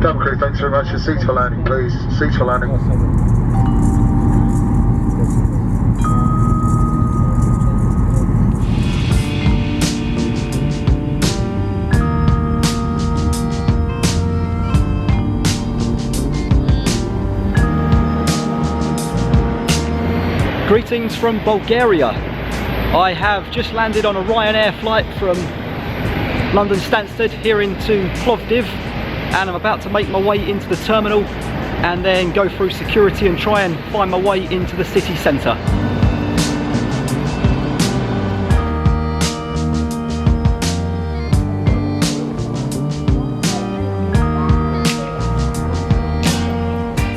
Cabin crew, thanks very much. Your seats for landing, please. Seats for landing. Greetings from Bulgaria. I have just landed on a Ryanair flight from London Stansted here into Plovdiv, and I'm about to make my way into the terminal and then go through security and try and find my way into the city centre.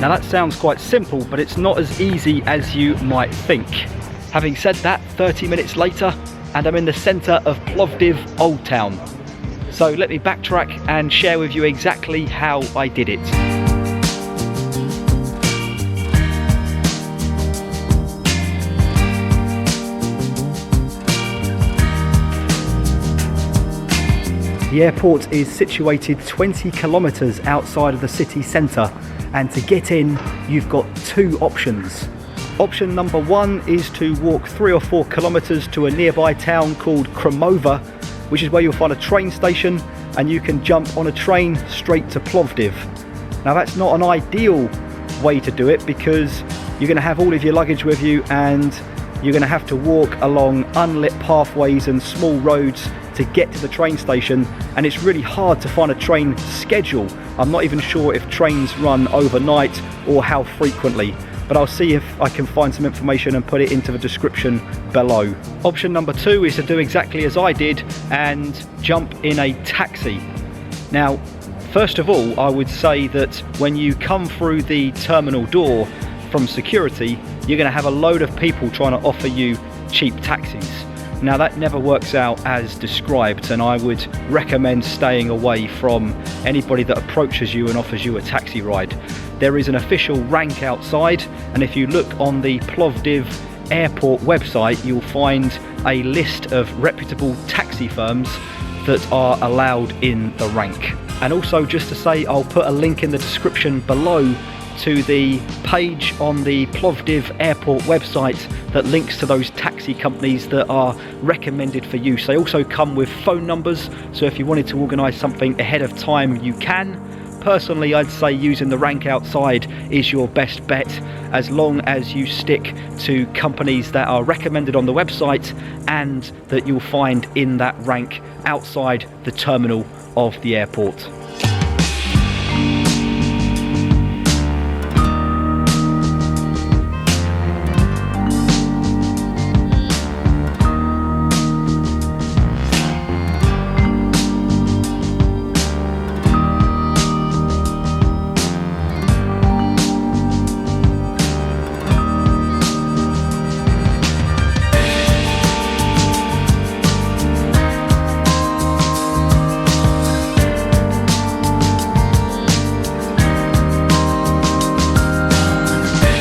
Now that sounds quite simple, but it's not as easy as you might think. Having said that, 30 minutes later, and I'm in the centre of Plovdiv Old Town. So let me backtrack and share with you exactly how I did it. The airport is situated 20 kilometres outside of the city centre, and to get in you've got two options. Option number one is to walk 3 or 4 kilometres to a nearby town called Kromova, which is where you'll find a train station and you can jump on a train straight to Plovdiv. Now that's not an ideal way to do it because you're going to have all of your luggage with you and you're going to have to walk along unlit pathways and small roads to get to the train station, and it's really hard to find a train schedule. I'm not even sure if trains run overnight or how frequently, but I'll see if I can find some information and put it into the description below. Option number two is to do exactly as I did and jump in a taxi. Now, first of all, I would say that when you come through the terminal door from security, you're going to have a load of people trying to offer you cheap taxis. Now that never works out as described, and I would recommend staying away from anybody that approaches you and offers you a taxi ride. There is an official rank outside, and if you look on the Plovdiv Airport website, you'll find a list of reputable taxi firms that are allowed in the rank. And also, just to say, I'll put a link in the description below to the page on the Plovdiv Airport website that links to those taxi companies that are recommended for use. They also come with phone numbers, so if you wanted to organise something ahead of time, you can. Personally, I'd say using the rank outside is your best bet, as long as you stick to companies that are recommended on the website and that you'll find in that rank outside the terminal of the airport.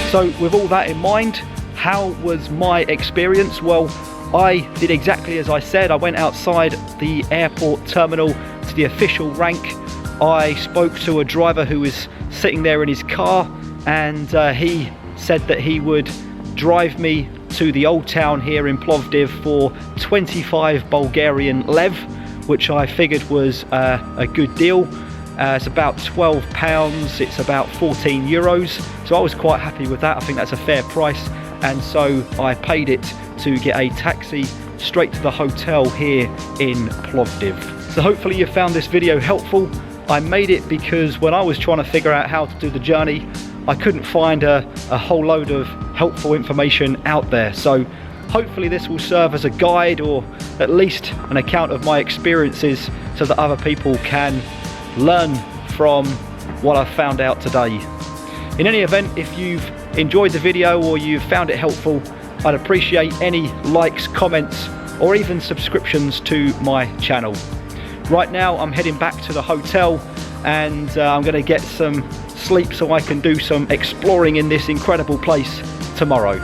So with all that in mind, how was my experience? Well, I did exactly as I said. I went outside the airport terminal to the official rank. I spoke to a driver who was sitting there in his car, and he said that he would drive me to the old town here in Plovdiv for 25 Bulgarian lev, which I figured was a good deal. It's about £12, it's about 14 euros, so I was quite happy with that. I think that's a fair price, and so I paid it to get a taxi straight to the hotel here in Plovdiv. So hopefully you found this video helpful. I made it because when I was trying to figure out how to do the journey, I couldn't find a whole load of helpful information out there. So hopefully this will serve as a guide, or at least an account of my experiences, so that other people can learn from what I've found out today. In any event, if you've enjoyed the video or you've found it helpful, I'd appreciate any likes, comments, or even subscriptions to my channel. Right now I'm heading back to the hotel, and I'm going to get some sleep so I can do some exploring in this incredible place tomorrow.